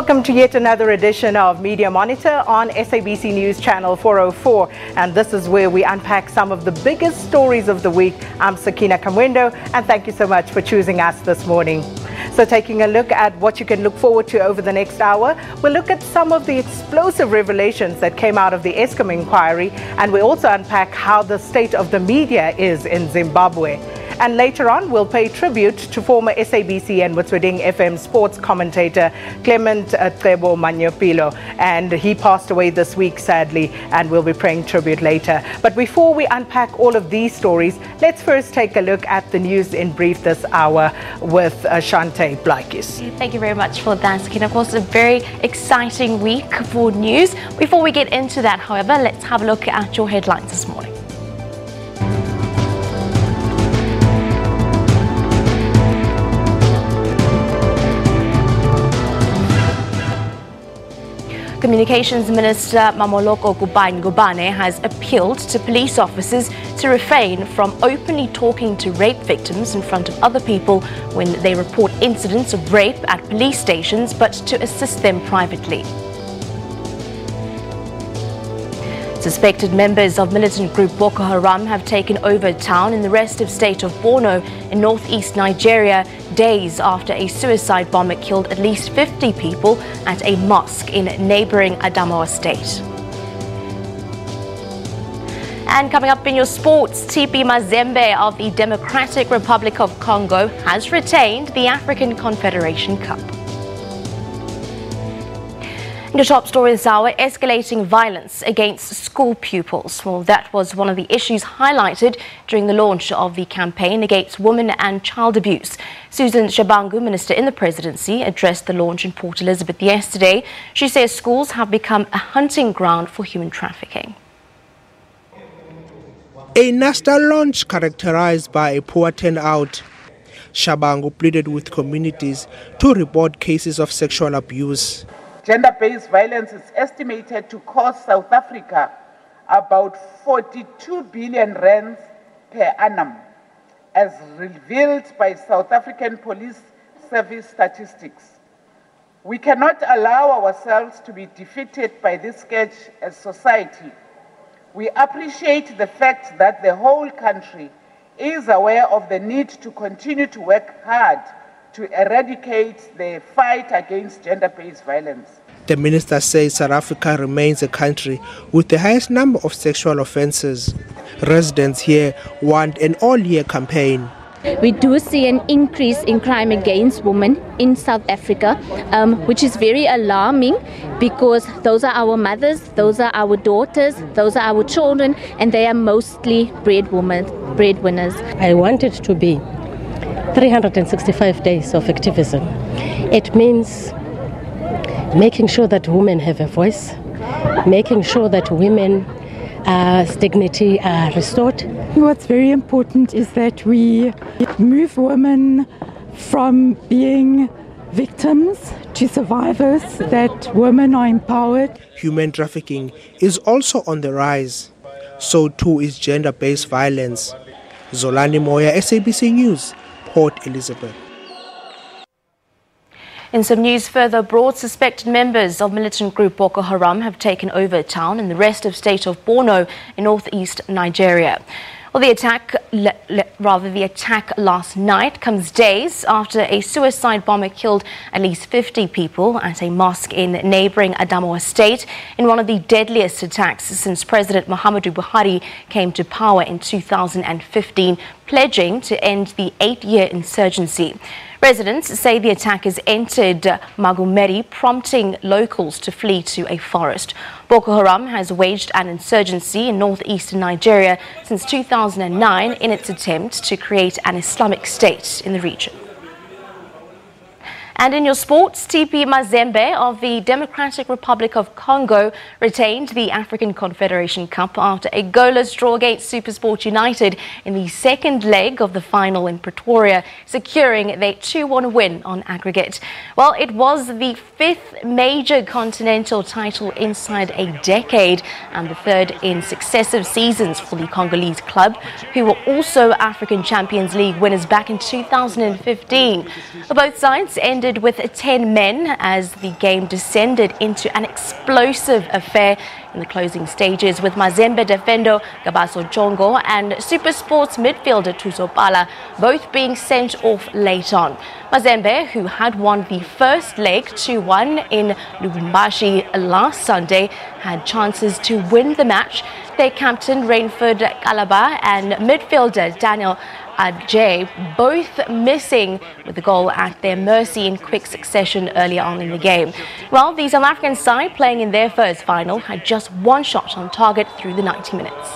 Welcome to yet another edition of Media Monitor on SABC News Channel 404. And this is where we unpack some of the biggest stories of the week. I'm Sakina Kamwendo, and thank you so much for choosing us this morning. So taking a look at what you can look forward to over the next hour, we'll look at some of the explosive revelations that came out of the Eskom Inquiry, and we also unpack how the state of the media is in Zimbabwe. And later on, we'll pay tribute to former SABC and Motsweding FM sports commentator Clement Cebo Manyaapel. And he passed away this week, sadly, and we'll be paying tribute later. But before we unpack all of these stories, let's first take a look at the news in brief this hour with Shante Blaikis. Thank you very much for that, Sakina. Of course, a very exciting week for news. Before we get into that, however, let's have a look at your headlines this morning. Communications Minister Mamoloko Ngubane has appealed to police officers to refrain from openly talking to rape victims in front of other people when they report incidents of rape at police stations, but to assist them privately. Suspected members of militant group Boko Haram have taken over a town in the restive state of Borno in northeast Nigeria, days after a suicide bomber killed at least 50 people at a mosque in neighboring Adamawa state. And coming up in your sports, TP Mazembe of the Democratic Republic of Congo has retained the African Confederation Cup. In the top story this hour, escalating violence against school pupils. Well, that was one of the issues highlighted during the launch of the campaign against women and child abuse. Susan Shabangu, Minister in the Presidency, addressed the launch in Port Elizabeth yesterday. She says schools have become a hunting ground for human trafficking. A national launch characterized by a poor turnout. Shabangu pleaded with communities to report cases of sexual abuse. Gender-based violence is estimated to cost South Africa about 42 billion rands per annum, as revealed by South African Police Service statistics. We cannot allow ourselves to be defeated by this scourge as society. We appreciate the fact that the whole country is aware of the need to continue to work hard to eradicate the fight against gender-based violence. The minister says South Africa remains a country with the highest number of sexual offences. Residents here want an all-year campaign. We do see an increase in crime against women in South Africa, which is very alarming because those are our mothers, those are our daughters, those are our children, and they are mostly breadwinners. I want it to be 365 days of activism. It means making sure that women have a voice, making sure that women's dignity are restored. What's very important is that we move women from being victims to survivors, that women are empowered. Human trafficking is also on the rise. So too is gender-based violence. Zolani Moya, SABC News, Port Elizabeth. In some news further abroad, suspected members of militant group Boko Haram have taken over a town in the restive state of Borno in northeast Nigeria. Well, the attack last night comes days after a suicide bomber killed at least 50 people at a mosque in neighboring Adamawa state in one of the deadliest attacks since President Muhammadu Buhari came to power in 2015, pledging to end the 8-year insurgency. Residents say the attack has entered Magumeri, prompting locals to flee to a forest. Boko Haram has waged an insurgency in northeastern Nigeria since 2009 in its attempt to create an Islamic state in the region. And in your sports, TP Mazembe of the Democratic Republic of Congo retained the African Confederation Cup after a goalless draw against SuperSport United in the second leg of the final in Pretoria, securing their 2-1 win on aggregate. Well, it was the 5th major continental title inside a decade and the 3rd in successive seasons for the Congolese club, who were also African Champions League winners back in 2015. Both sides ended ended with 10 men as the game descended into an explosive affair in the closing stages, with Mazembe defender Gabaso Jongo and SuperSports midfielder Thuso Pala both being sent off late on. Mazembe, who had won the first leg 2-1 in Lubumbashi last Sunday, had chances to win the match. Their captain Rainford Kalaba and midfielder Daniel Ajay both missing, with the goal at their mercy in quick succession earlier on in the game. Well, the South African side, playing in their first final, had just one shot on target through the 90 minutes.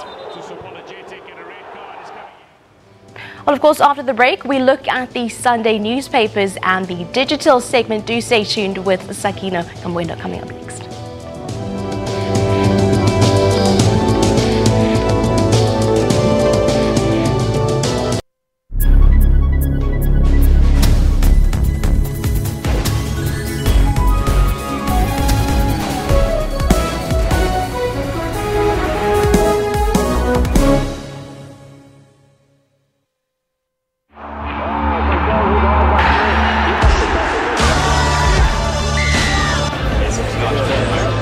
Well, of course, after the break, we look at the Sunday newspapers and the digital segment. Do stay tuned with Sakina Kamwendo coming up next.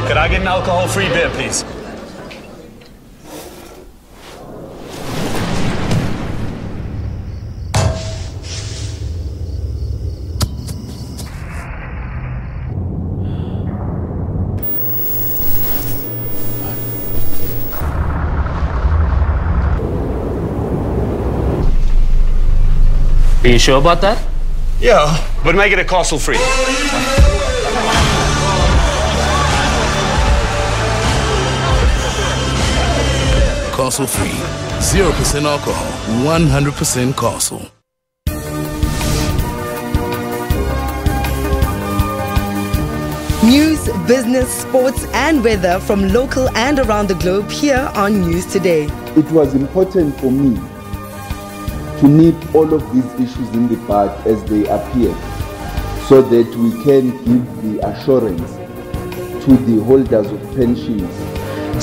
Could I get an alcohol-free beer, please? Are you sure about that? Yeah, but make it a castle-free. Castle free, 0% alcohol, 100% Castle. News, business, sports and weather from local and around the globe here on News Today. It was important for me to nip all of these issues in the bud as they appear, so that we can give the assurance to the holders of pensions.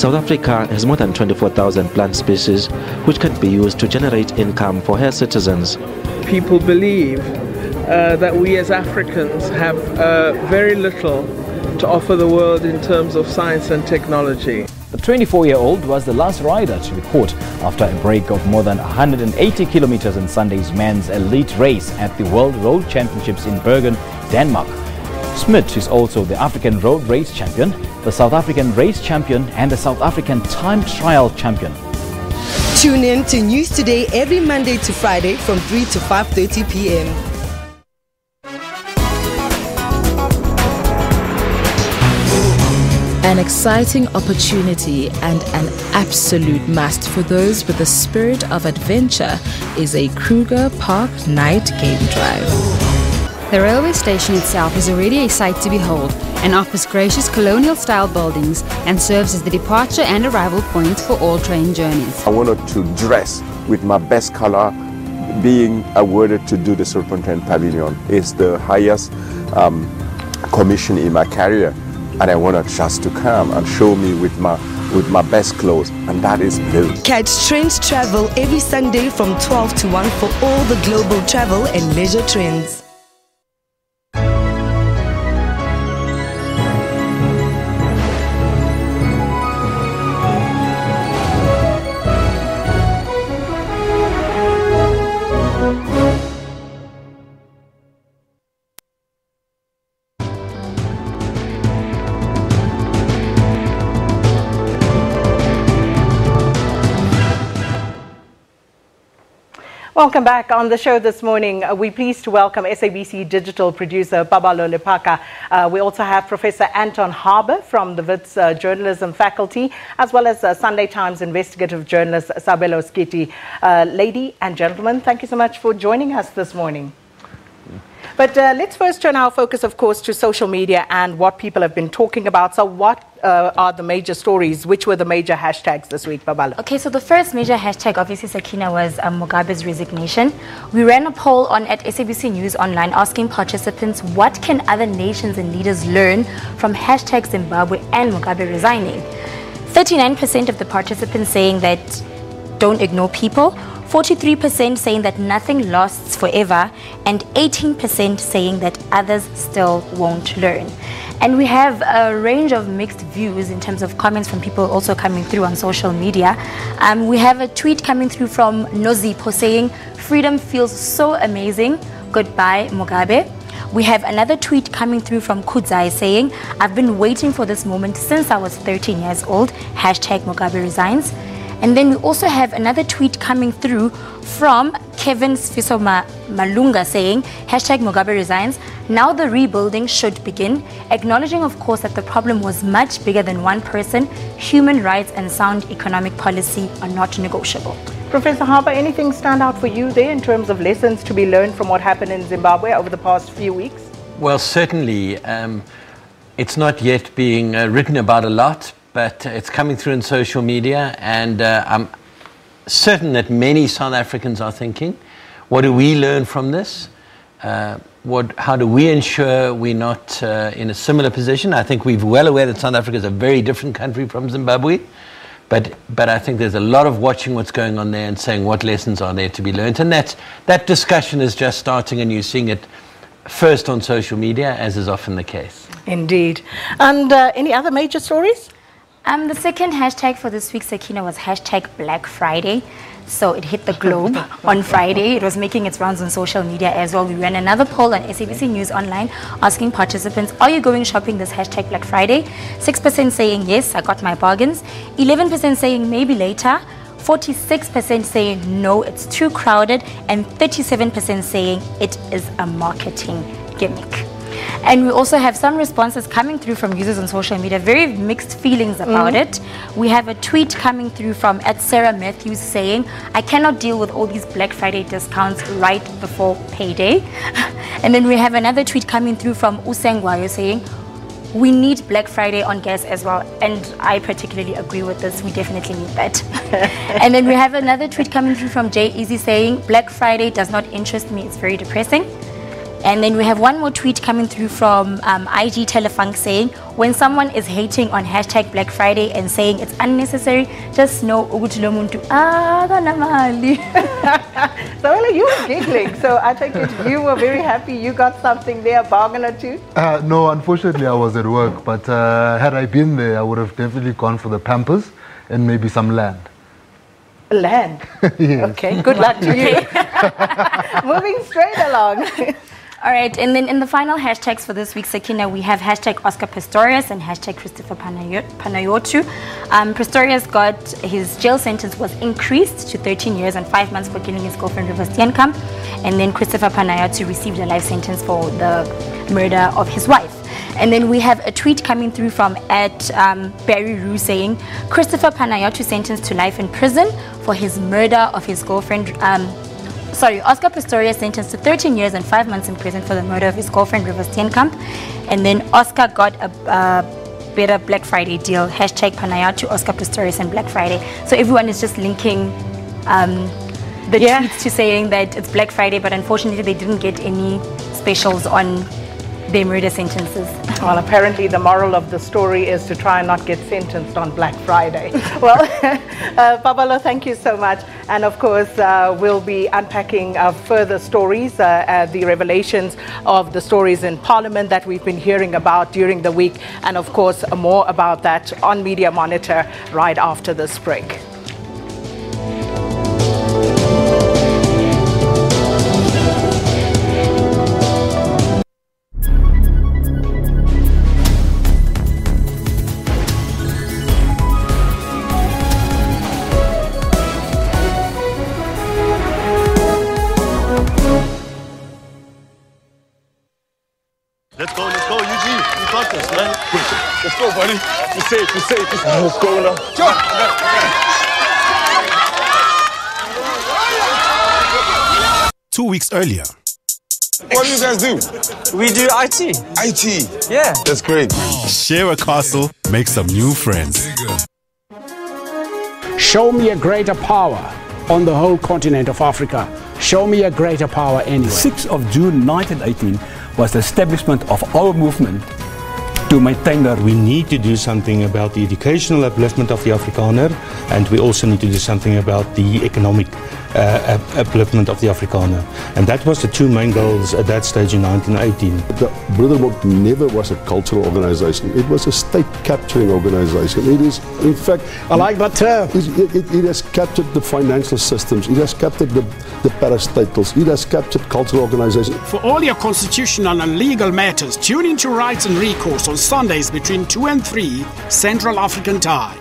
South Africa has more than 24,000 plant species which can be used to generate income for her citizens. People believe that we as Africans have very little to offer the world in terms of science and technology. The 24-year-old was the last rider to report after a break of more than 180 kilometers in Sunday's men's elite race at the World Road Championships in Bergen, Denmark. Smith is also the African Road Race Champion, the South African Race Champion and the South African Time Trial Champion. Tune in to News Today every Monday to Friday from 3 to 5:30 p.m. An exciting opportunity and an absolute must for those with the spirit of adventure is a Kruger Park night game drive. The railway station itself is already a sight to behold and offers gracious colonial-style buildings and serves as the departure and arrival point for all train journeys. I wanted to dress with my best color. Being awarded to do the Serpentine Pavilion is the highest commission in my career, and I wanted just to come and show me with my best clothes, and that is blue. Catch Trends Travel every Sunday from 12 to 1 for all the global travel and leisure trends. Welcome back on the show this morning. We're pleased to welcome SABC digital producer Babalo Lepaka. We also have Professor Anton Harbour from the Wits journalism faculty, as well as Sunday Times investigative journalist Sabelo Skiti. Lady and gentlemen, thank you so much for joining us this morning. But let's first turn our focus, of course, to social media and what people have been talking about. So what are the major stories? Which were the major hashtags this week, Babala? Okay, so the first major hashtag, obviously, Sakina, was Mugabe's resignation. We ran a poll at SABC News Online asking participants what can other nations and leaders learn from hashtag Zimbabwe and Mugabe resigning. 39% of the participants saying that don't ignore people. 43% saying that nothing lasts forever, and 18% saying that others still won't learn. And we have a range of mixed views in terms of comments from people also coming through on social media. We have a tweet coming through from Nozipo saying, "Freedom feels so amazing. Goodbye, Mugabe." We have another tweet coming through from Kudzai saying, "I've been waiting for this moment since I was 13 years old. Hashtag Mugabe resigns." And then we also have another tweet coming through from Kevin Sfiso Malunga saying, hashtag Mugabe resigns. Now the rebuilding should begin, acknowledging, of course, that the problem was much bigger than one person. Human rights and sound economic policy are not negotiable. Professor Harper, anything stand out for you there in terms of lessons to be learned from what happened in Zimbabwe over the past few weeks? Well, certainly, it's not yet being written about a lot, but it's coming through in social media, and I'm certain that many South Africans are thinking, what do we learn from this? How do we ensure we're not in a similar position? I think we're well aware that South Africa is a very different country from Zimbabwe, but I think there's a lot of watching what's going on there and saying what lessons are there to be learned. And that discussion is just starting, and you're seeing it first on social media, as is often the case. Indeed. And any other major stories? The second hashtag for this week, Sakina, was hashtag Black Friday. So it hit the globe on Friday. It was making its rounds on social media as well. We ran another poll on SABC News Online asking participants, are you going shopping this hashtag Black Friday? 6% saying yes, I got my bargains. 11% saying maybe later. 46% saying no, it's too crowded. And 37% saying it is a marketing gimmick. And we also have some responses coming through from users on social media, very mixed feelings about it. We have a tweet coming through from @Sarah Matthews saying, I cannot deal with all these Black Friday discounts right before payday. And then we have another tweet coming through from Usengwayo saying, we need Black Friday on gas as well. And I particularly agree with this. We definitely need that. And then we have another tweet coming through from Jay Easy saying, Black Friday does not interest me. It's very depressing. And then we have one more tweet coming through from IG Telefunk saying, when someone is hating on hashtag Black Friday and saying it's unnecessary, just know ukuthi lo muntu akanamali. So you were giggling. So I take it you were very happy you got something there, a bargain or two? No, unfortunately I was at work. But had I been there, I would have definitely gone for the Pampers and maybe some land. Land? Yes. Okay, good luck to you. Moving straight along. All right, and then in the final hashtags for this week, Sakina, we have hashtag Oscar Pistorius and hashtag Christopher Panayotu. Pistorius got his jail sentence was increased to 13 years and 5 months for killing his girlfriend River Steenkamp. And then Christopher Panayotu received a life sentence for the murder of his wife. And then we have a tweet coming through from Barry Rue saying, Christopher Panayotu sentenced to life in prison for his murder of his girlfriend. Oscar Pistorius sentenced to 13 years and 5 months in prison for the murder of his girlfriend, River Steenkamp. And then Oscar got a better Black Friday deal. Hashtag Panayotu, Oscar Pistorius, and Black Friday. So everyone is just linking the tweets to saying that it's Black Friday, but unfortunately they didn't get any specials on their murder sentences. Well, apparently the moral of the story is to try and not get sentenced on Black Friday. Well, Babalo, thank you so much. And of course, we'll be unpacking further stories, the revelations of the stories in Parliament that we've been hearing about during the week. And of course, more about that on Media Monitor right after this break. Let's go, Eugene. You got this, man. Let's go, buddy. You're safe. Let's go now. Sure. 2 weeks earlier. What do you guys do? We do IT. IT? Yeah. That's great. Share a castle, make some new friends. Show me a greater power on the whole continent of Africa. Show me a greater power anywhere. 6th of June 1918 was the establishment of our movement. to maintain that. We need to do something about the educational upliftment of the Afrikaner, and we also need to do something about the economic upliftment of the Afrikaner. And that was the two main goals at that stage in 1918. The Brotherhood never was a cultural organization. It was a state-capturing organization. It is, in fact... I like that term. It has captured the financial systems. It has captured the parastatals. It has captured cultural organizations. For all your constitutional and legal matters, tune into Rights and Recourse on Sundays between 2 and 3 Central African Time.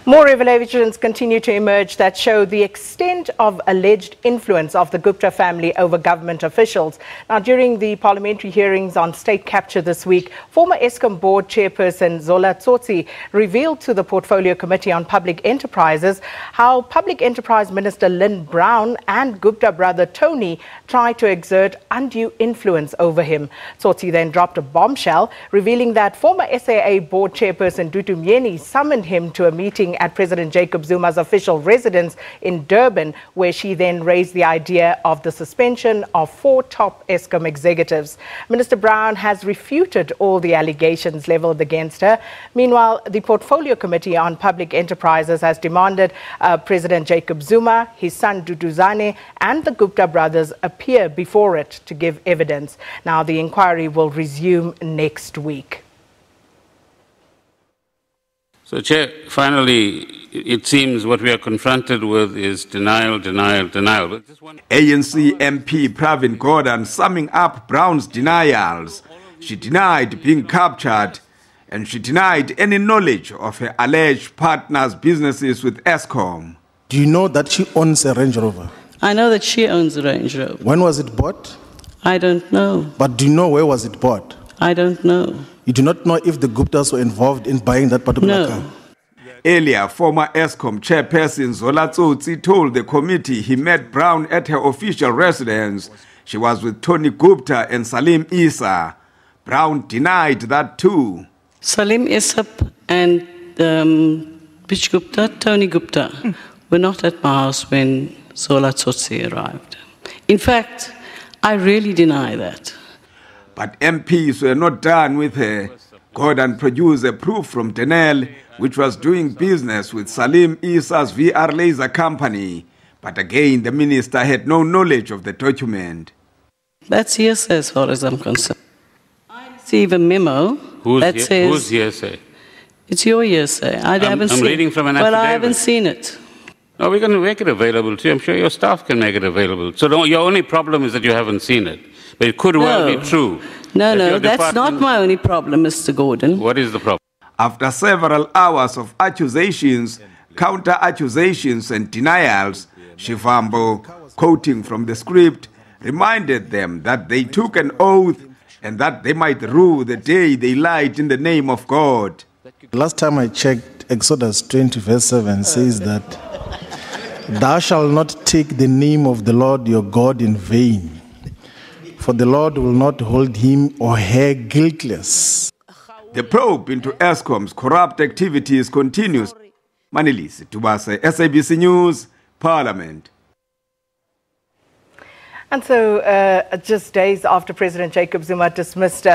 More revelations continue to emerge that show the extent of alleged influence of the Gupta family over government officials. Now, during the parliamentary hearings on state capture this week, former Eskom board chairperson Zola Tsotsi revealed to the Portfolio Committee on Public Enterprises how Public Enterprise Minister Lynn Brown and Gupta brother Tony tried to exert undue influence over him. Tsotsi then dropped a bombshell, revealing that former SAA board chairperson Dudu Myeni summoned him to a meeting at President Jacob Zuma's official residence in Durban, where she then raised the idea of the suspension of 4 top Eskom executives. Minister Brown has refuted all the allegations levelled against her. Meanwhile, the Portfolio Committee on Public Enterprises has demanded President Jacob Zuma, his son Duduzane, and the Gupta brothers appear before it to give evidence. Now, the inquiry will resume next week. So, Chair, finally, it seems what we are confronted with is denial, denial, denial. But ANC MP Pravin Gordhan summing up Brown's denials. She denied being captured, and she denied any knowledge of her alleged partner's businesses with Eskom. Do you know that she owns a Range Rover? I know that she owns a Range Rover. When was it bought? I don't know. But do you know where was it bought? I don't know. You do not know if the Guptas were involved in buying that particular car? Earlier, former Eskom chairperson Zola Tsotsi told the committee he met Brown at her official residence. She was with Tony Gupta and Salim Issa. Brown denied that too. Salim Issa and which Gupta? Tony Gupta were not at my house when Zola Tsotsi arrived. In fact, I really deny that. But MPs were not done with her. Gordhan produced a proof from Denel, which was doing business with Salim Issa's VR laser company. But again, the minister had no knowledge of the document. That's hearsay as far as I'm concerned. I received a memo that says... Who's hearsay? It's your hearsay. I haven't seen it. I'm reading from an affidavit. Well, I haven't seen it. No, we're going to make it available to you. I'm sure your staff can make it available. So your only problem is that you haven't seen it. But it could well be true. No, that's not my only problem, Mr. Gordhan. What is the problem? After several hours of accusations, counter-accusations and denials, Shivambo, quoting from the script, reminded them that they took an oath and that they might rue the day they lied in the name of God. Last time I checked, Exodus 20 verse 7 says that, "Thou shalt not take the name of the Lord your God in vain, for the Lord will not hold him or her guiltless." The probe into Eskom's corrupt activities continues. Manilisi Tubase, SABC News, Parliament. And so, just days after President Jacob Zuma dismissed,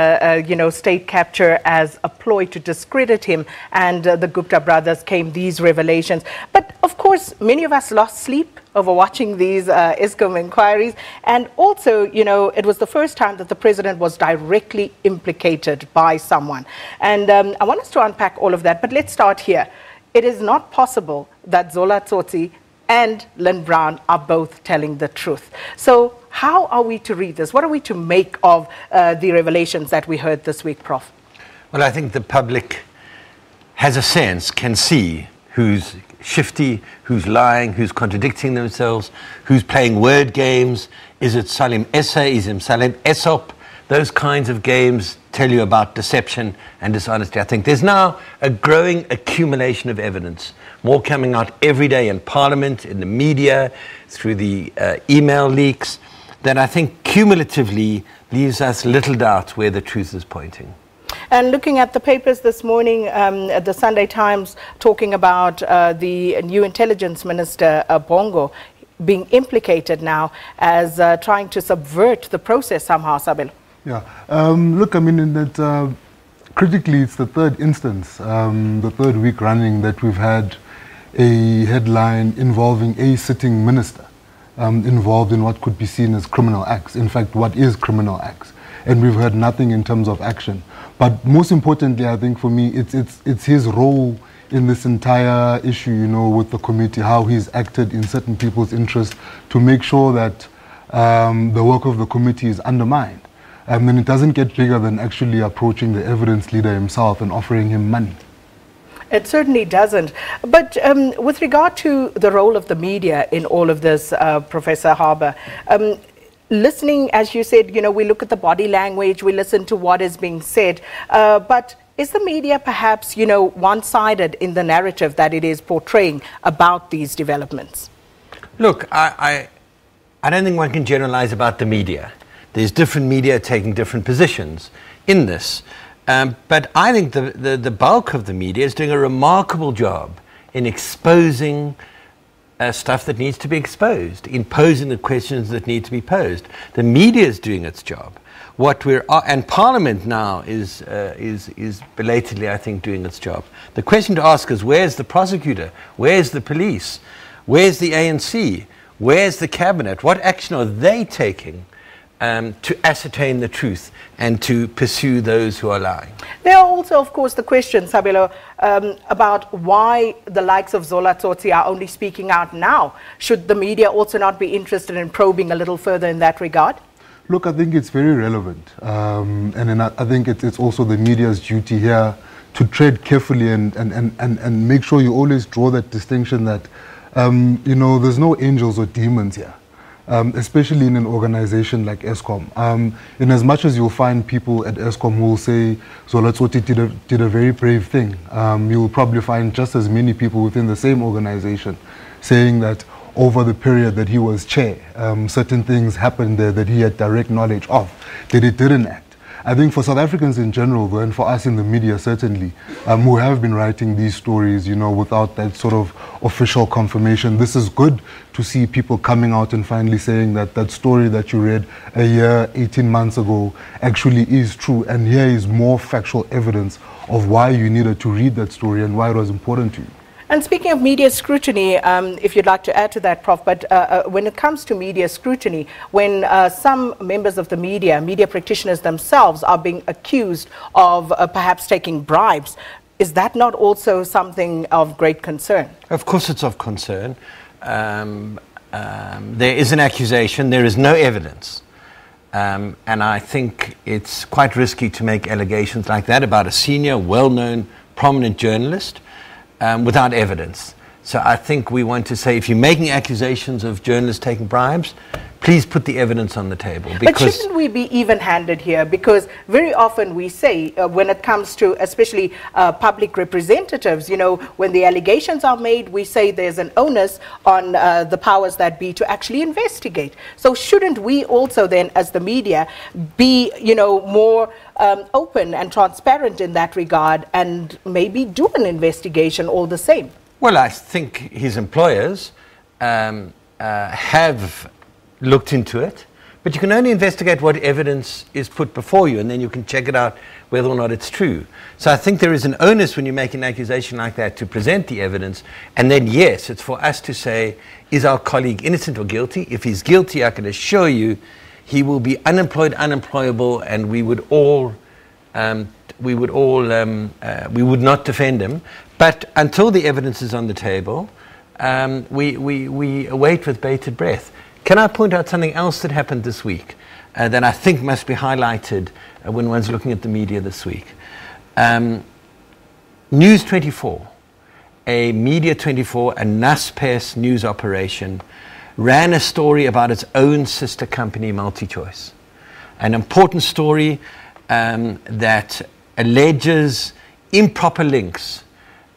state capture as a ploy to discredit him and the Gupta brothers, came these revelations. But of course, many of us lost sleep over watching these Eskom inquiries. And also, it was the first time that the president was directly implicated by someone. And I want us to unpack all of that. But let's start here. It is not possible that Zola Tsotsi and Lynn Brown are both telling the truth. So how are we to read this? What are we to make of the revelations that we heard this week, Prof? Well, I think the public has a sense, can see who's shifty, who's lying, who's contradicting themselves, who's playing word games. Is it Salim Essa? Is it Salim Essop? those kinds of games tell you about deception and dishonesty. I think there's now a growing accumulation of evidence, more coming out every day in Parliament, in the media, through the email leaks, that I think cumulatively leaves us little doubt where the truth is pointing. And looking at the papers this morning, the Sunday Times talking about the new intelligence minister, Bongo, being implicated now as trying to subvert the process somehow, Sabelo. Yeah, look, I mean, in that critically, it's the third instance, the third week running that we've had a headline involving a sitting minister involved in what could be seen as criminal acts. In fact, what is criminal acts? And we've heard nothing in terms of action. But most importantly, I think for me, it's his role in this entire issue, you know, with the committee, how he's acted in certain people's interest to make sure that the work of the committee is undermined. And it doesn't get bigger than actually approaching the evidence leader himself and offering him money. It certainly doesn't. But with regard to the role of the media in all of this, Professor Harbour, listening, as you said, you know, we look at the body language, we listen to what is being said, but is the media perhaps, you know, one-sided in the narrative that it is portraying about these developments? Look, I don't think one can generalize about the media. There's different media taking different positions in this. But I think the bulk of the media is doing a remarkable job in exposing stuff that needs to be exposed, in posing the questions that need to be posed. The media is doing its job. And Parliament now is belatedly, I think, doing its job. The question to ask is, where's the prosecutor? Where's the police? Where's the ANC? Where's the cabinet? What action are they taking to ascertain the truth and to pursue those who are lying? There are also, of course, the questions, Sabelo, about why the likes of Zola Tsotsi are only speaking out now. Should the media also not be interested in probing a little further in that regard? Look, I think it's very relevant. And I think it's also the media's duty here to tread carefully and make sure you always draw that distinction that, you know, there's no angels or demons here. Especially in an organization like Eskom. In as much as you'll find people at Eskom who will say Zola Tsotsi did a very brave thing, you will probably find just as many people within the same organization saying that over the period that he was chair, certain things happened there that he had direct knowledge of, that he didn't act. I think for South Africans in general, though, and for us in the media certainly, who have been writing these stories, you know, without that sort of official confirmation, this is good to see people coming out and finally saying that that story that you read a year, 18 months ago actually is true. And here is more factual evidence of why you needed to read that story and why it was important to you. And speaking of media scrutiny, if you'd like to add to that, Prof, but when it comes to media scrutiny, when some members of the media practitioners themselves are being accused of perhaps taking bribes, is that not also something of great concern? Of course it's of concern. There is an accusation, there is no evidence. And I think it's quite risky to make allegations like that about a senior, well-known, prominent journalist. Without evidence. So I think we want to say, if you're making accusations of journalists taking bribes, please put the evidence on the table. But shouldn't we be even-handed here? Because very often we say, when it comes to especially public representatives, you know, when the allegations are made, we say there's an onus on the powers that be to actually investigate. So shouldn't we also then, as the media, be, you know, more open and transparent in that regard and maybe do an investigation all the same? Well, I think his employers have looked into it, but you can only investigate what evidence is put before you, and then you can check it out whether or not it's true. So I think there is an onus when you make an accusation like that to present the evidence, and then yes, it's for us to say, is our colleague innocent or guilty? If he's guilty, I can assure you he will be unemployed, unemployable, and we would not defend him. But until the evidence is on the table, we await with bated breath. Can I point out something else that happened this week that I think must be highlighted when one's looking at the media this week? News 24, a Media 24, a Naspers news operation, ran a story about its own sister company, MultiChoice. an important story that alleges improper links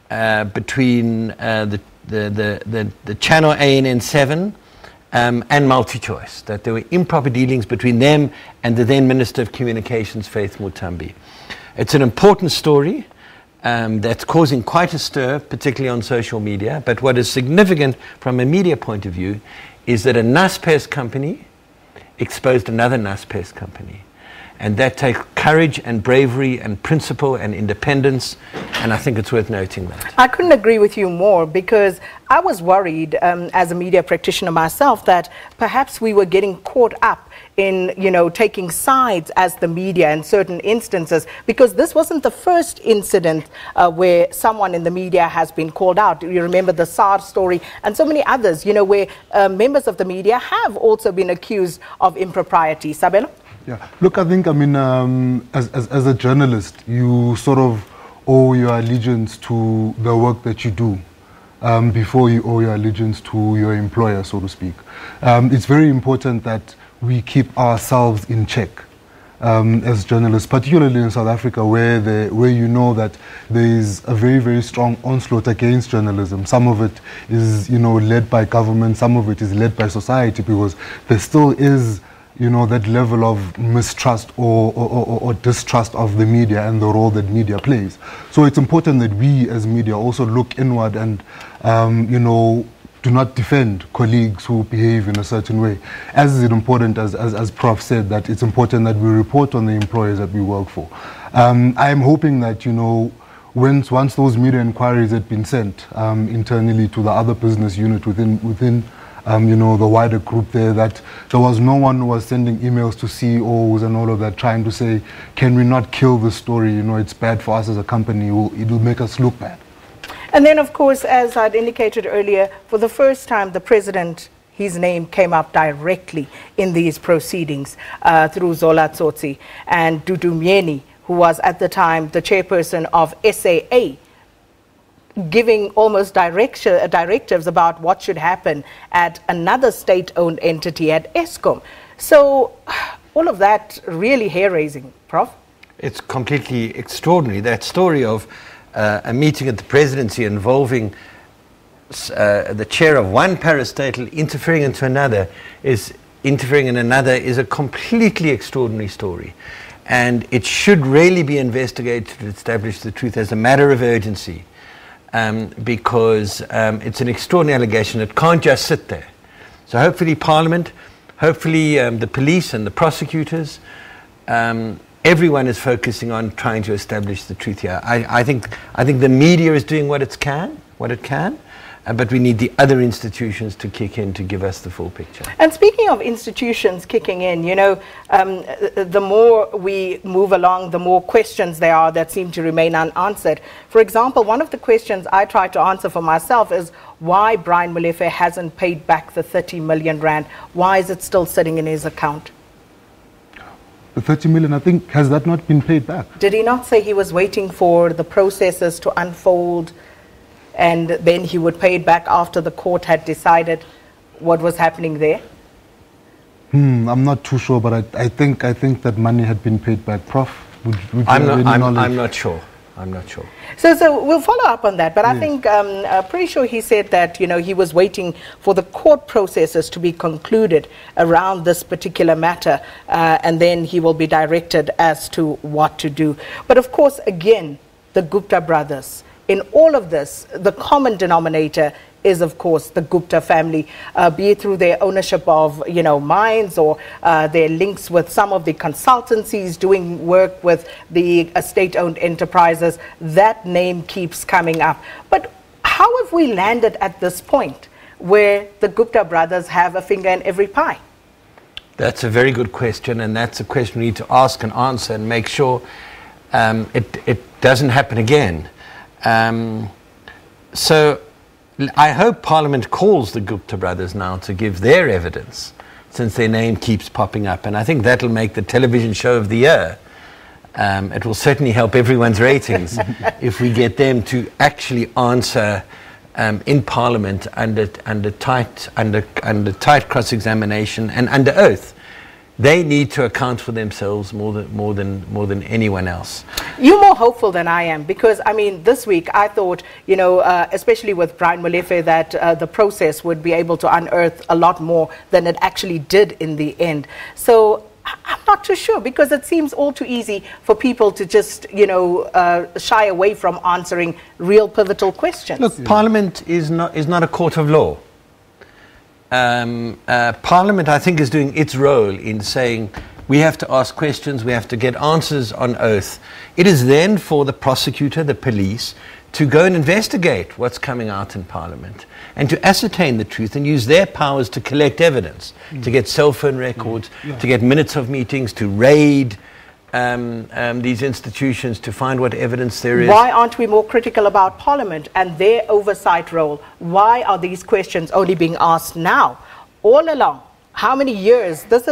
between the channel ANN7 and MultiChoice, that there were improper dealings between them and the then Minister of Communications, Faith Mutambi. It's an important story that's causing quite a stir, particularly on social media, but what is significant from a media point of view is that a Naspers company exposed another Naspers company. And that takes courage and bravery and principle and independence, and I think it's worth noting that. I couldn't agree with you more, because I was worried as a media practitioner myself that perhaps we were getting caught up in, you know, taking sides as the media in certain instances, because this wasn't the first incident where someone in the media has been called out. You remember the SARS story and so many others, you know, where members of the media have also been accused of impropriety. Sabelo? Yeah, look, I think, I mean, as a journalist, you sort of owe your allegiance to the work that you do before you owe your allegiance to your employer, so to speak. It's very important that we keep ourselves in check as journalists, particularly in South Africa, where you know that there is a very, very strong onslaught against journalism. Some of it is, you know, led by government, some of it is led by society, because there still is, you know, that level of mistrust or distrust of the media and the role that media plays. So it's important that we as media also look inward and, you know, do not defend colleagues who behave in a certain way. As is it important, as Prof said, that it's important that we report on the employers that we work for. I am hoping that, you know, once those media inquiries had been sent internally to the other business unit within you know, the wider group there, that there was no one who was sending emails to CEOs and all of that, trying to say, can we not kill this story? You know, it's bad for us as a company. It will make us look bad. And then, of course, as I'd indicated earlier, for the first time, the president, his name came up directly in these proceedings through Zola Tsotsi and Dudu Myeni, who was at the time the chairperson of SAA, giving almost directives about what should happen at another state-owned entity at Eskom. So all of that really hair-raising, Prof? It's completely extraordinary. That story of a meeting at the presidency involving the chair of one parastatal interfering in another is a completely extraordinary story. And it should really be investigated to establish the truth as a matter of urgency. Because it's an extraordinary allegation. It can't just sit there. So hopefully Parliament, hopefully the police and the prosecutors, everyone is focusing on trying to establish the truth here. I think the media is doing what it can, but we need the other institutions to kick in to give us the full picture. And speaking of institutions kicking in, you know, the more we move along, the more questions there are that seem to remain unanswered. For example, one of the questions I tried to answer for myself is why Brian Molefe hasn't paid back the 30 million rand. Why is it still sitting in his account? The 30 million, I think, has that not been paid back? Did he not say he was waiting for the processes to unfold and then he would pay it back after the court had decided what was happening there? I'm not too sure, but I think that money had been paid back. Prof, would you I'm not sure. I'm not sure. So we'll follow up on that, but yes. I think pretty sure he said that, you know, he was waiting for the court processes to be concluded around this particular matter, and then he will be directed as to what to do. But of course, again, the Gupta brothers. In all of this, the common denominator is, of course, the Gupta family, be it through their ownership of, you know, mines or their links with some of the consultancies doing work with the state-owned enterprises. That name keeps coming up. But how have we landed at this point where the Gupta brothers have a finger in every pie? That's a very good question, and that's a question we need to ask and answer and make sure it doesn't happen again. So I hope Parliament calls the Gupta brothers now to give their evidence, since their name keeps popping up. And I think that'll make the television show of the year. It will certainly help everyone's ratings if we get them to actually answer in Parliament under tight cross-examination and under oath. they need to account for themselves more than anyone else. You're more hopeful than I am, because I mean, this week I thought, you know, especially with Brian Molefe, that the process would be able to unearth a lot more than it actually did in the end. So I'm not too sure, because it seems all too easy for people to just, you know, shy away from answering real pivotal questions. Look, Parliament is not a court of law. Parliament, I think, is doing its role in saying we have to ask questions, we have to get answers on oath. It is then for the prosecutor, the police, to go and investigate what's coming out in Parliament and to ascertain the truth and use their powers to collect evidence, to get cell phone records, to get minutes of meetings, to raid these institutions, to find what evidence there is. Why aren't we more critical about Parliament and their oversight role? Why are these questions only being asked now? All along, how many years? This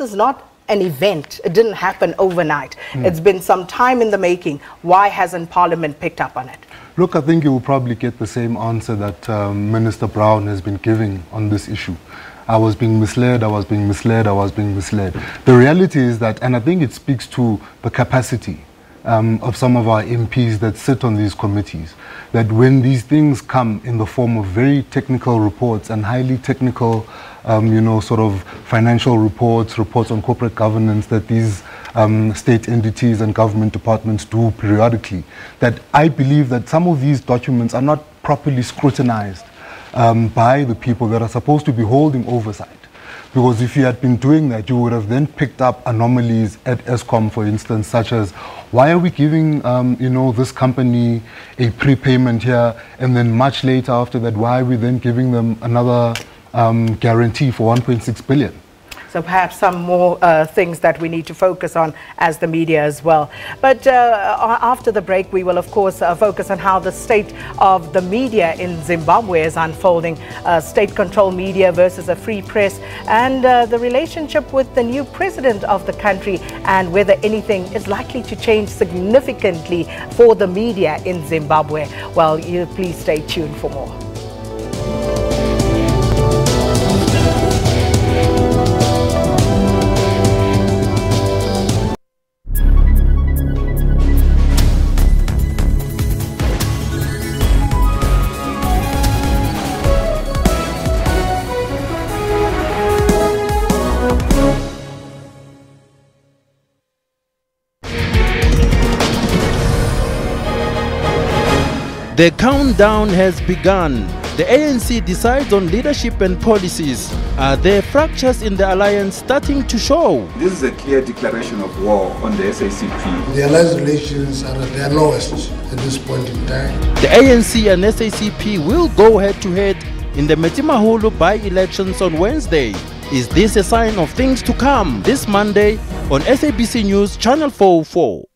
is not an event. It didn't happen overnight. It's been some time in the making. Why hasn't Parliament picked up on it? Look, I think you will probably get the same answer that Minister Brown has been giving on this issue. I was being misled, I was being misled, I was being misled. The reality is that, and I think it speaks to the capacity of some of our MPs that sit on these committees, that when these things come in the form of very technical reports and highly technical, you know, sort of financial reports, reports on corporate governance that these state entities and government departments do periodically, that I believe that some of these documents are not properly scrutinized by the people that are supposed to be holding oversight. Because if you had been doing that, you would have then picked up anomalies at Eskom, for instance, such as, why are we giving, you know, this company a prepayment here, and then much later after that, why are we then giving them another guarantee for 1.6 billion? So perhaps some more things that we need to focus on as the media as well. But after the break, we will, of course, focus on how the state of the media in Zimbabwe is unfolding. State-controlled media versus a free press, and the relationship with the new president of the country, and whether anything is likely to change significantly for the media in Zimbabwe. Well, you please stay tuned for more. The countdown has begun. The ANC decides on leadership and policies. Are there fractures in the alliance starting to show? This is a clear declaration of war on the SACP. The alliance relations are at their lowest at this point in time. The ANC and SACP will go head-to-head in the Metimaholo by-elections on Wednesday. Is this a sign of things to come this Monday on SABC News Channel 404?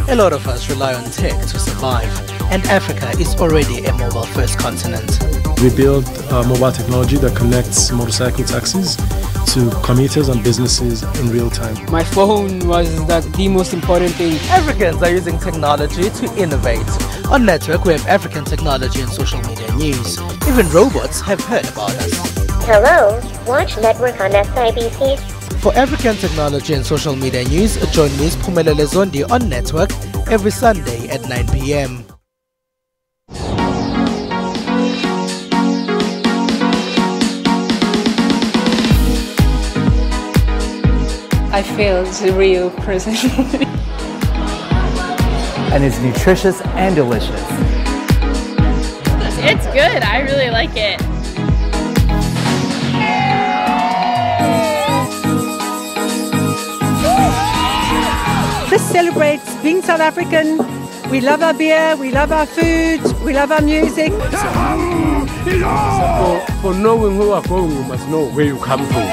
A lot of us rely on tech to survive, and Africa is already a mobile-first continent. We build mobile technology that connects motorcycle taxis to commuters and businesses in real time. My phone was the most important thing. Africans are using technology to innovate. On Network, we have African technology and social media news. Even robots have heard about us. Hello, watch Network on SABC. For African technology and social media news, join Ms. Phumelele Zondi on Network every Sunday at 9 p.m. I feel it's a real person. And it's nutritious and delicious. It's good. I really like it. This celebrates being South African. We love our beer, we love our food, we love our music. For knowing who you are going, you must know where you come from.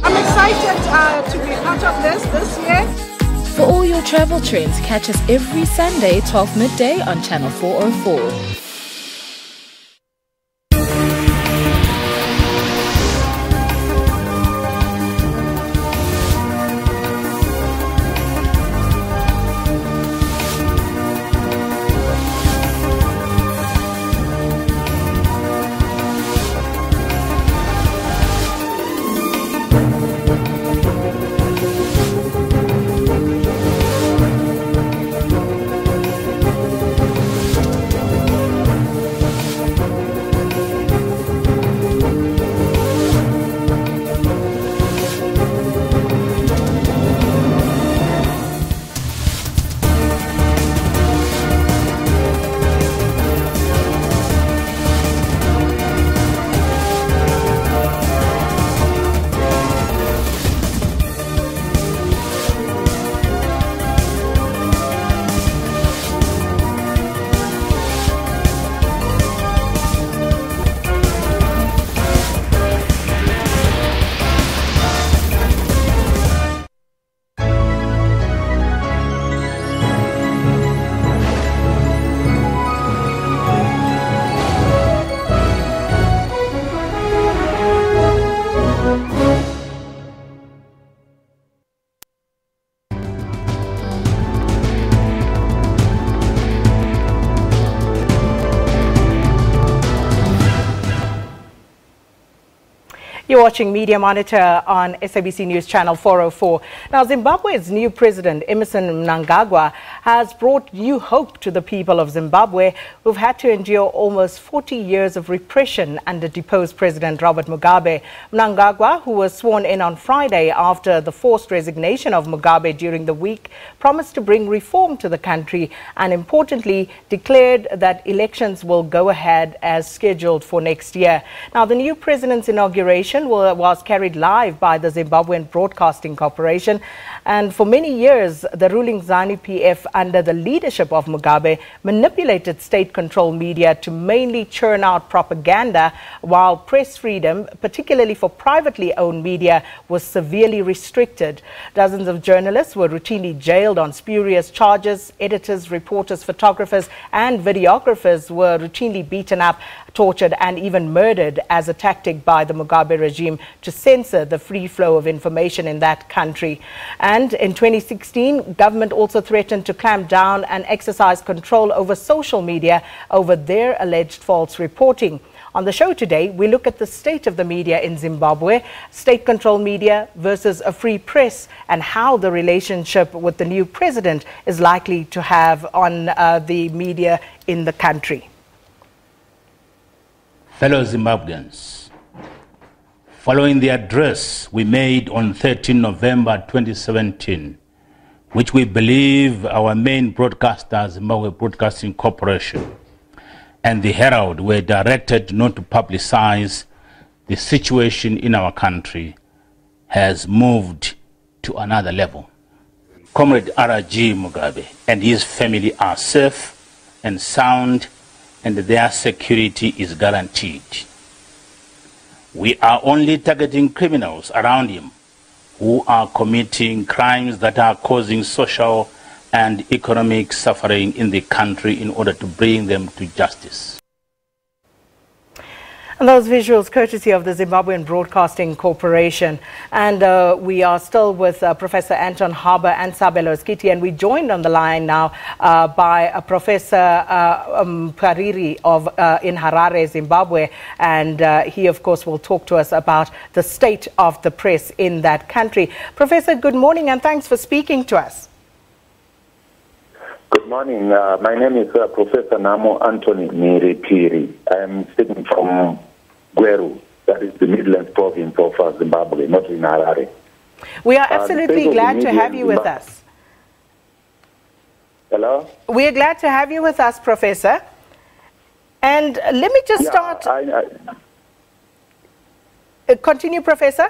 I'm excited to be part of this year. For all your travel trends, catch us every Sunday, 12 midday on Channel 404. You're watching Media Monitor on SABC News Channel 404. Now, Zimbabwe's new president, Emmerson Mnangagwa, has brought new hope to the people of Zimbabwe who've had to endure almost 40 years of repression under deposed President Robert Mugabe. Mnangagwa, who was sworn in on Friday after the forced resignation of Mugabe during the week, promised to bring reform to the country and, importantly, declared that elections will go ahead as scheduled for next year. Now, the new president's inauguration was carried live by the Zimbabwean Broadcasting Corporation, and for many years the ruling ZANU-PF under the leadership of Mugabe manipulated state-controlled media to mainly churn out propaganda, while press freedom, particularly for privately owned media, was severely restricted. Dozens of journalists were routinely jailed on spurious charges. Editors, reporters, photographers and videographers were routinely beaten up, tortured and even murdered as a tactic by the Mugabe regime to censor the free flow of information in that country. And in 2016, government also threatened to clamp down and exercise control over social media over their alleged false reporting. On the show today, we look at the state of the media in Zimbabwe, state-controlled media versus a free press, and how the relationship with the new president is likely to have on the media in the country. Fellow Zimbabweans, following the address we made on 13 November 2017, which we believe our main broadcaster, Zimbabwe Broadcasting Corporation, and the Herald were directed not to publicize the situation in our country, has moved to another level. Comrade R.G. Mugabe and his family are safe and sound, and their security is guaranteed. We are only targeting criminals around him who are committing crimes that are causing social and economic suffering in the country in order to bring them to justice. And those visuals courtesy of the Zimbabwean Broadcasting Corporation. And we are still with Professor Anton Harbour and Sabelo Skiti, and we joined on the line now by Professor Pariri in Harare, Zimbabwe. And he, of course, will talk to us about the state of the press in that country. Professor, good morning and thanks for speaking to us. Good morning. My name is Professor Namo Anthony Miripiri. I am speaking from Gweru, that is the Midlands province of Zimbabwe, not in Harare. We are absolutely glad to have you with us. Hello? We are glad to have you with us, Professor. And let me just start. Continue, Professor.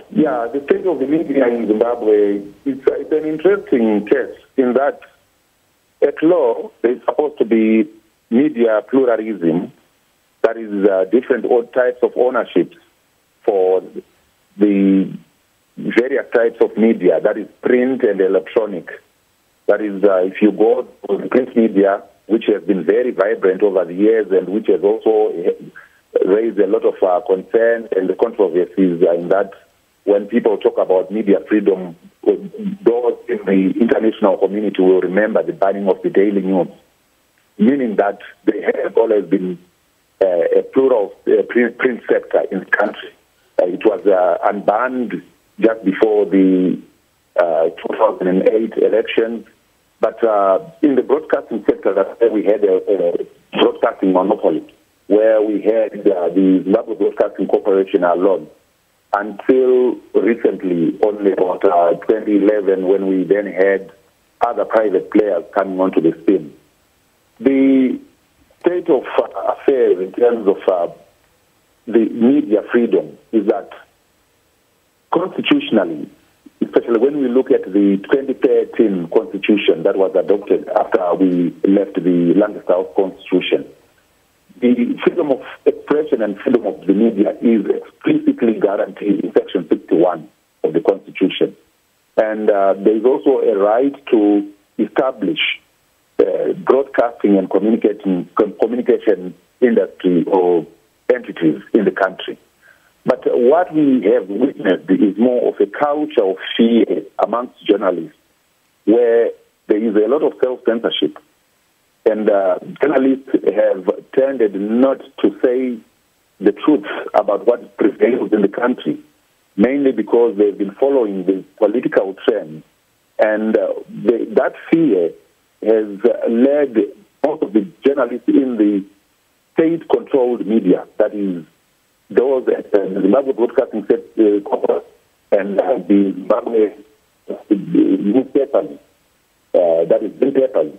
Yeah, the state of the media in Zimbabwe, it's an interesting case in that at law there's supposed to be media pluralism, that is different types of ownership for the various types of media, that is print and electronic. That is, if you go to the print media, which has been very vibrant over the years and which has also raised a lot of concern and controversies in that when people talk about media freedom, those in the international community will remember the banning of the Daily News, meaning that there has always been a plural print sector in the country. It was unbanned just before the 2008 elections, but in the broadcasting sector, that's where we had a broadcasting monopoly, where we had the Zimbabwe Broadcasting Corporation alone. Until recently, only about 2011, when we then had other private players coming onto the scene. The state of affairs in terms of the media freedom is that constitutionally, especially when we look at the 2013 constitution that was adopted after we left the Land-South Constitution, the freedom of expression and freedom of the media is explicitly guaranteed in Section 61 of the Constitution. And there is also a right to establish broadcasting and communication industry or entities in the country. But what we have witnessed is more of a culture of fear amongst journalists, where there is a lot of self-censorship. And journalists have tended not to say the truth about what prevails in the country, mainly because they've been following the political trend. And that fear has led most of the journalists in the state-controlled media, that is, those at the Zimbabwe Broadcasting Corporation and the Zimbabwe newspapers, that is, newspapers,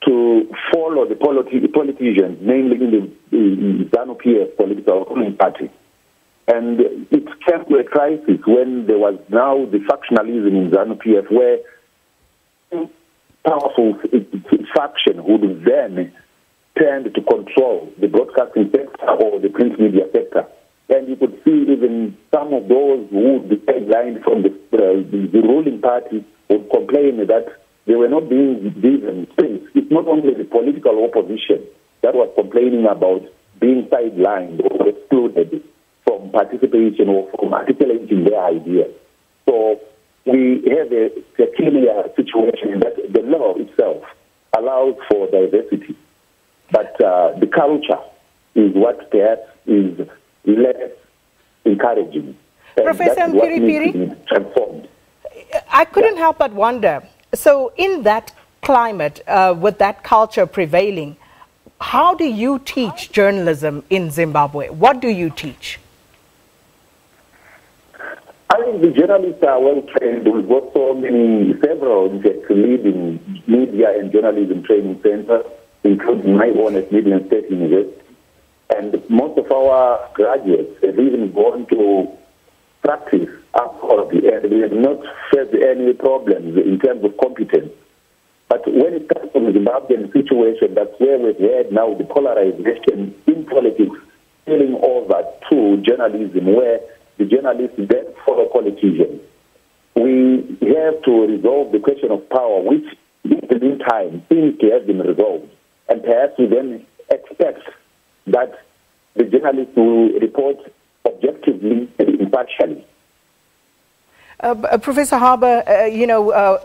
to follow the politicians, namely in the ZANU-PF political ruling party. And it came to a crisis when there was now the factionalism in ZANU-PF, where powerful faction would then tend to control the broadcasting sector or the print media sector. And you could see even some of those who would be sidelined from the ruling party would complain that they were not being given space. It's not only the political opposition that was complaining about being sidelined or excluded from participation or from articulating their ideas. So we have a peculiar situation in that the law itself allows for diversity, but the culture is what perhaps is less encouraging. And Professor Mpiri, transformed. I couldn't help but wonder, so in that climate, with that culture prevailing, how do you teach journalism in Zimbabwe? What do you teach? I think the journalists are well trained. We've got several leading media and journalism training centers, including my own at Midland State University. And most of our graduates have even gone to practice abroad, and we have not faced any problems in terms of competence. But when it comes to the Zimbabwean situation, that's where we've had now the polarization in politics spilling over to journalism, where the journalists then follow politicians. We have to resolve the question of power, which in the meantime seems to have been resolved. And perhaps we then expect that the journalists will report objectively and impartially. Professor Harbour,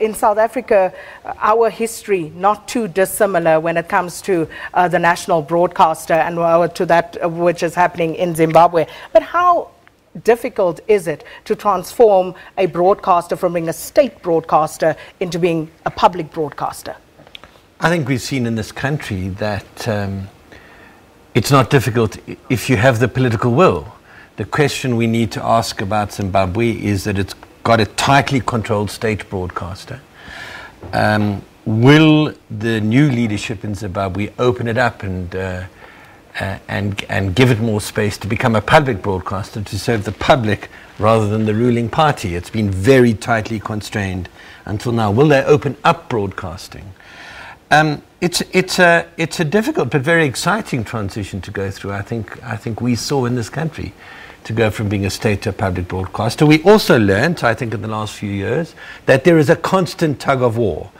in South Africa, our history not too dissimilar when it comes to the national broadcaster and to that which is happening in Zimbabwe. But how difficult is it to transform a broadcaster from being a state broadcaster into being a public broadcaster? I think we've seen in this country that it's not difficult if you have the political will. The question we need to ask about Zimbabwe is that it's got a tightly controlled state broadcaster. Will the new leadership in Zimbabwe open it up and give it more space to become a public broadcaster to serve the public rather than the ruling party? It's been very tightly constrained until now. Will they open up broadcasting? It's a difficult but very exciting transition to go through. I think we saw in this country to go from being a state to a public broadcaster. We also learned, I think, in the last few years, that there is a constant tug of war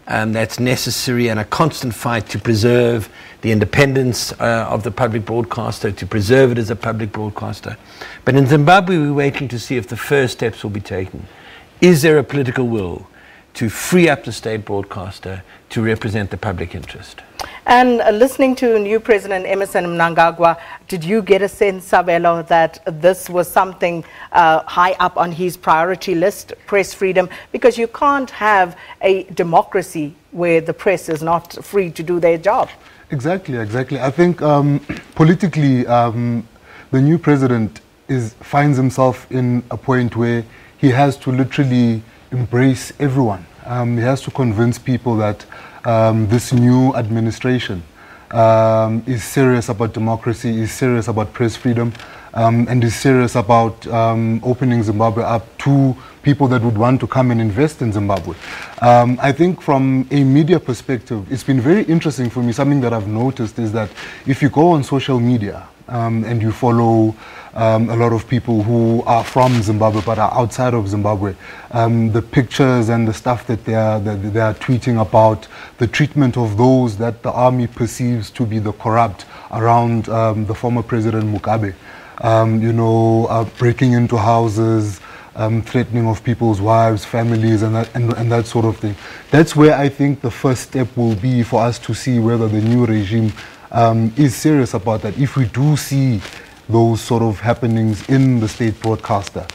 that's necessary, and a constant fight to preserve the independence of the public broadcaster, to preserve it as a public broadcaster. But in Zimbabwe, we're waiting to see if the first steps will be taken. Is there a political will to free up the state broadcaster to represent the public interest? And listening to new President Emmerson Mnangagwa, did you get a sense, Sabelo, that this was something high up on his priority list, press freedom? Because you can't have a democracy where the press is not free to do their job. Exactly. I think politically, the new president finds himself in a point where he has to literally embrace everyone. He has to convince people that this new administration is serious about democracy, is serious about press freedom, and is serious about opening Zimbabwe up to people that would want to come and invest in Zimbabwe. I think from a media perspective, it's been very interesting for me. Something that I've noticed is that if you go on social media and you follow a lot of people who are from Zimbabwe but are outside of Zimbabwe, the pictures and the stuff that they are tweeting about the treatment of those that the army perceives to be the corrupt around the former President Mugabe, breaking into houses, threatening of people's wives, families, and that sort of thing. That's where I think the first step will be for us to see whether the new regime is serious about that. If we do see those sort of happenings in the state broadcaster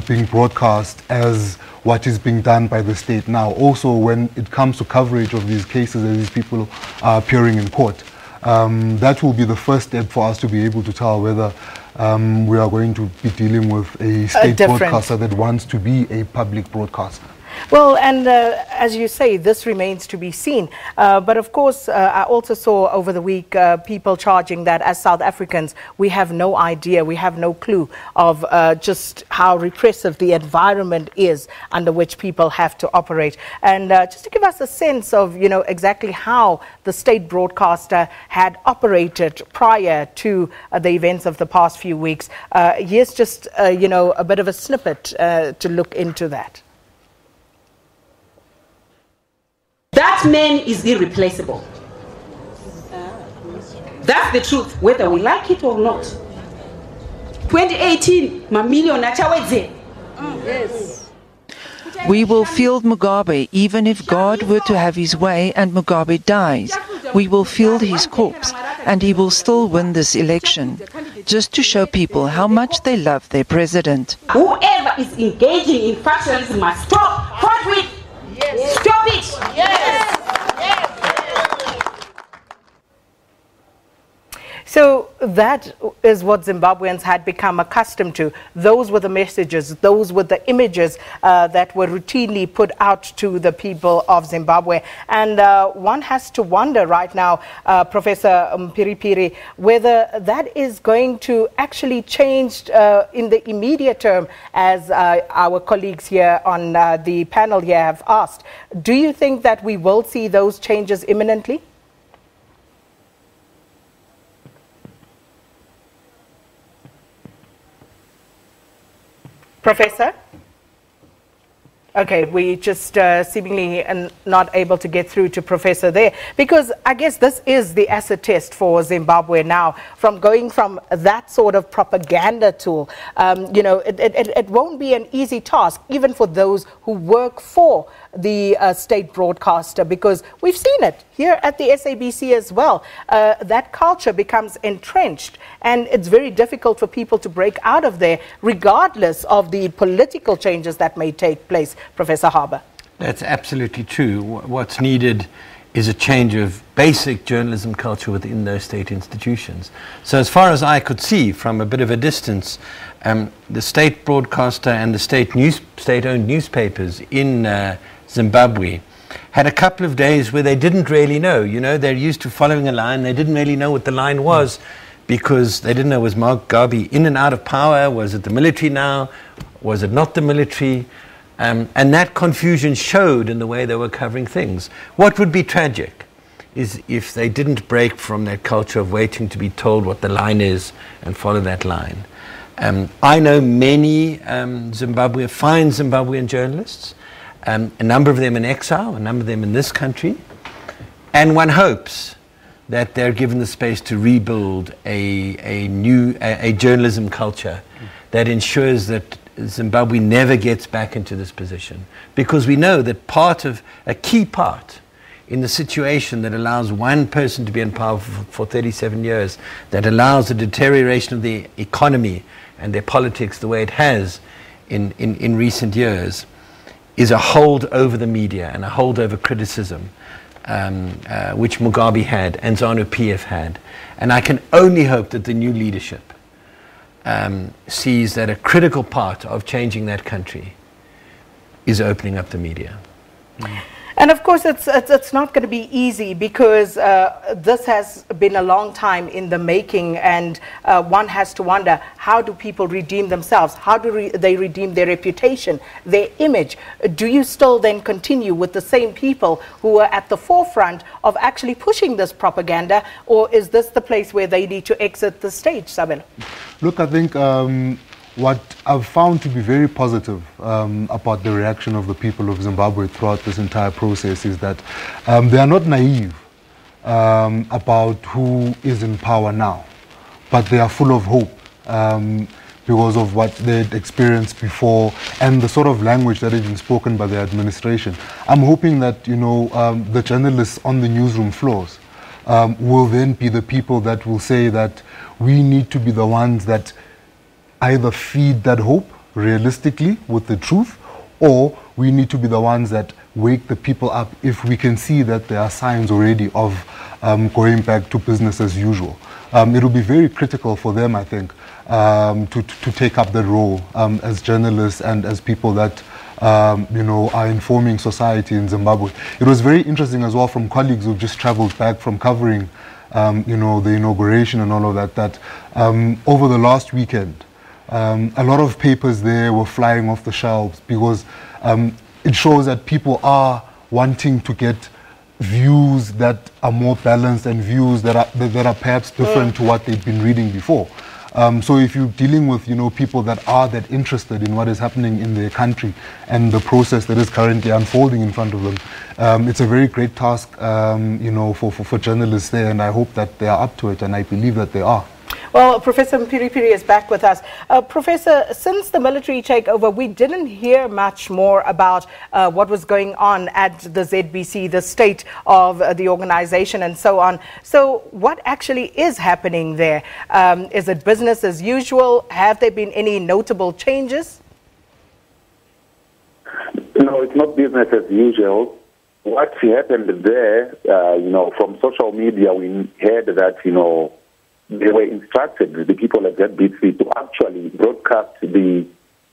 being broadcast as what is being done by the state now. Also, when it comes to coverage of these cases as these people are appearing in court, that will be the first step for us to be able to tell whether we are going to be dealing with a state broadcaster that wants to be a public broadcaster. Well, and as you say, this remains to be seen. But of course, I also saw over the week people charging that as South Africans, we have no idea, we have no clue of just how repressive the environment is under which people have to operate. And just to give us a sense of, you know, exactly how the state broadcaster had operated prior to the events of the past few weeks, here's just, you know, a bit of a snippet to look into that. That man is irreplaceable. That's the truth, whether we like it or not. 2018, mamillion achawedze. Yes. We will field Mugabe even if God were to have his way and Mugabe dies. We will field his corpse and he will still win this election, just to show people how much they love their president. Whoever is engaging in factionalism must stop forthwith. Yes. Stop it! Yes. So that is what Zimbabweans had become accustomed to. Those were the messages, those were the images that were routinely put out to the people of Zimbabwe. And one has to wonder right now, Professor Mpiripiri, whether that is going to actually change in the immediate term, as our colleagues here on the panel here have asked. Do you think that we will see those changes imminently? Professor? Okay, we just seemingly not able to get through to Professor there, because I guess this is the acid test for Zimbabwe now, from going from that sort of propaganda tool. You know, it won't be an easy task, even for those who work for the state broadcaster, because we've seen it here at the SABC as well. That culture becomes entrenched, and it's very difficult for people to break out of there, regardless of the political changes that may take place. Professor Harbour. That's absolutely true. What's needed is a change of basic journalism culture within those state institutions. So as far as I could see from a bit of a distance, the state broadcaster and the state-owned newspapers in Zimbabwe had a couple of days where they didn't really know. You know, they're used to following a line. They didn't really know what the line was because they didn't know, was Mugabe in and out of power? Was it the military now? Was it not the military? And that confusion showed in the way they were covering things. What would be tragic is if they didn't break from that culture of waiting to be told what the line is and follow that line. I know many fine Zimbabwean journalists, a number of them in exile, a number of them in this country, and one hopes that they're given the space to rebuild a journalism culture that ensures that Zimbabwe never gets back into this position, because we know that a key part in the situation that allows one person to be in power for 37 years, that allows the deterioration of the economy and their politics the way it has in recent years, is a hold over the media and a hold over criticism, which Mugabe had and ZANU-PF had. And I can only hope that the new leadership sees that a critical part of changing that country is opening up the media. And of course, it's not going to be easy, because this has been a long time in the making, and one has to wonder, how do people redeem themselves? How do they redeem their reputation, their image? Do you still then continue with the same people who are at the forefront of actually pushing this propaganda, or is this the place where they need to exit the stage, Sabelo? Look, I think what I've found to be very positive about the reaction of the people of Zimbabwe throughout this entire process is that they are not naive about who is in power now, but they are full of hope because of what they'd experienced before and the sort of language that had been spoken by the administration. I'm hoping that, you know, the journalists on the newsroom floors will then be the people that will say that we need to be the ones that either feed that hope realistically with the truth, or we need to be the ones that wake the people up if we can see that there are signs already of going back to business as usual. It will be very critical for them, I think, to take up that role as journalists and as people that are informing society in Zimbabwe. It was very interesting as well from colleagues who've just traveled back from covering the inauguration and all of that, over the last weekend, a lot of papers there were flying off the shelves because it shows that people are wanting to get views that are more balanced and views that are perhaps different to what they've been reading before. So if you're dealing with people that are that interested in what is happening in their country and the process that is currently unfolding in front of them, it's a very great task for journalists there, and I hope that they are up to it, and I believe that they are. Well, Professor Mpiri is back with us. Professor, since the military takeover, we didn't hear much more about what was going on at the ZBC, the state of the organization and so on. So what actually is happening there? Is it business as usual? Have there been any notable changes? No, it's not business as usual. What happened there, from social media, we heard that, they were instructed, the people at ZBC, to actually broadcast the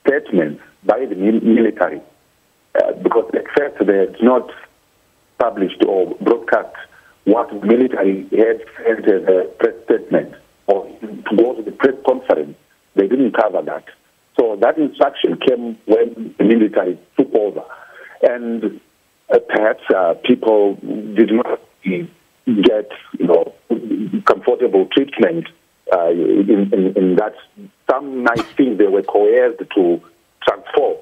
statements by the military because at first they had not published or broadcast what the military had sent as a press statement or to go to the press conference. They didn't cover that. So that instruction came when the military took over. And perhaps people did not get, comfortable treatment in that some nice things they were coerced to transform.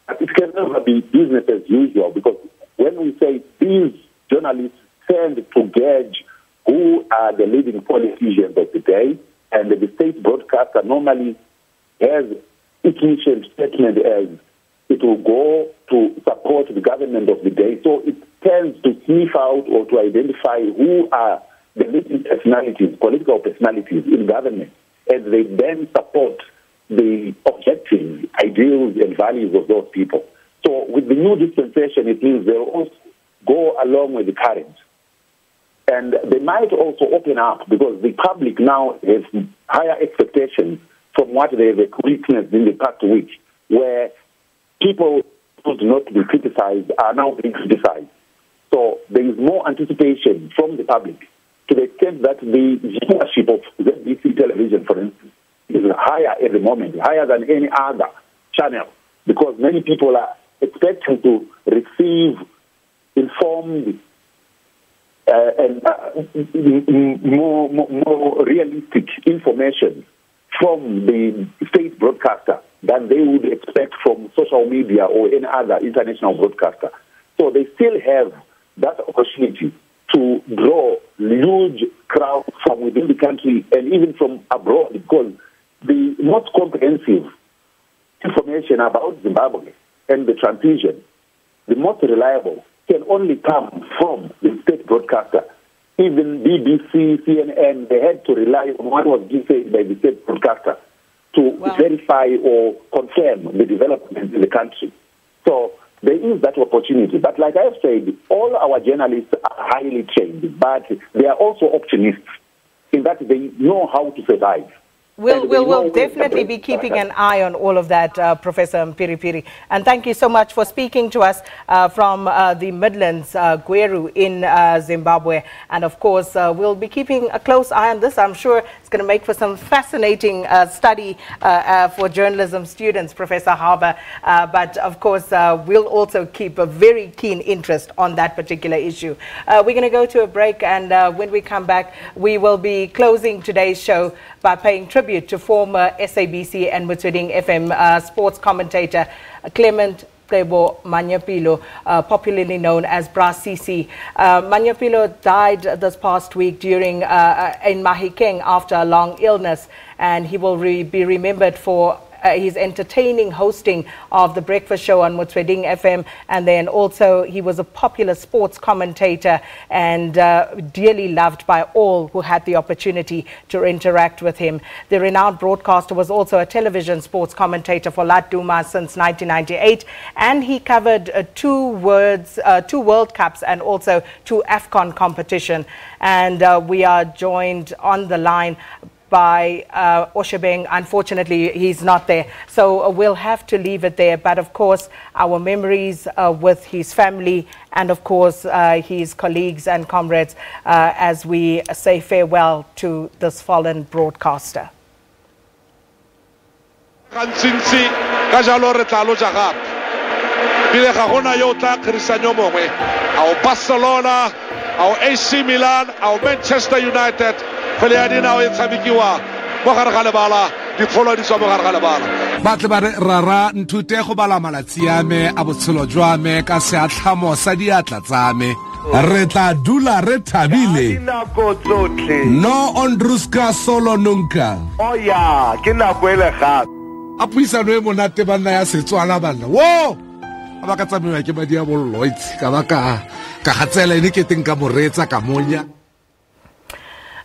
But it can never be business as usual, because when we say these journalists tend to gauge who are the leading politicians of the day, and the state broadcaster normally has its mission statement as it will go to support the government of the day. So it tends to sniff out or to identify who are the leading personalities, political personalities in government, and they then support the objectives, ideals, and values of those people. So with the new dispensation, it means they'll also go along with the current. And they might also open up, because the public now has higher expectations from what they've witnessed in the past week, where people who do not be criticized are now being criticized. So there is more anticipation from the public, to the extent that the viewership of ZBC television, for instance, is higher at the moment, higher than any other channel, because many people are expecting to receive informed and more realistic information from the state broadcaster than they would expect from social media or any other international broadcaster. So they still have that opportunity to draw huge crowds from within the country and even from abroad, because the most comprehensive information about Zimbabwe and the transition, the most reliable, can only come from the state broadcaster. Even BBC, CNN, they had to rely on what was given by the state broadcaster to verify or confirm the development in the country. So there is that opportunity. But like I have said, all our journalists are highly trained, but they are also optimists in that they know how to survive. We'll definitely be keeping an eye on all of that, Professor Mpiri. And thank you so much for speaking to us from the Midlands, Gweru in Zimbabwe. And of course, we'll be keeping a close eye on this. I'm sure it's going to make for some fascinating study for journalism students, Professor Harbour. But of course, we'll also keep a very keen interest on that particular issue. We're going to go to a break, and when we come back, we will be closing today's show by paying tribute to former SABC and Motsweding FM sports commentator Clement Cebo Manyaapel, popularly known as Bra CC. Manyaapel died this past week during in Mahikeng after a long illness, and he will be remembered for his entertaining hosting of the breakfast show on Motsweding FM, and then also he was a popular sports commentator and dearly loved by all who had the opportunity to interact with him. The renowned broadcaster was also a television sports commentator for Lat Duma since 1998, and he covered two World Cups and also 2 AFCON competition. And we are joined on the line by Oshebeng. Unfortunately, he's not there, so we'll have to leave it there. But of course, our memories with his family and of course his colleagues and comrades as we say farewell to this fallen broadcaster. Our Barcelona, our AC Milan, our Manchester United, batle ba re rara nthute go bala malatsi a me a botshelo jwa me ka seatlhamo sa diatla tsa me re tla dula re thabile no ondruska solo nunca oya ke nako ele gape a puisano e monate banna ya Setswana banna wo ba ka tsamaya ke ba dia bollo itse ka ba ka gatsela ene ke teng ka moretsa ka monya.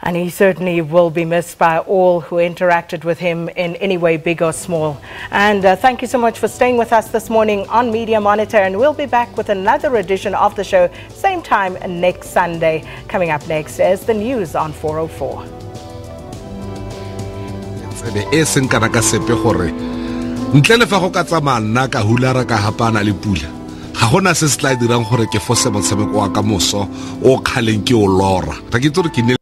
And he certainly will be missed by all who interacted with him in any way, big or small. And thank you so much for staying with us this morning on Media Monitor. And we'll be back with another edition of the show, same time next Sunday. Coming up next is the news on 404. ntle le fa go ka tsamaya nna ka hulara ka hapana le pula ga gona se se tla dirang gore ke fose motshameko wa ka moso o kgaleng ke o lora ta ke tsore ke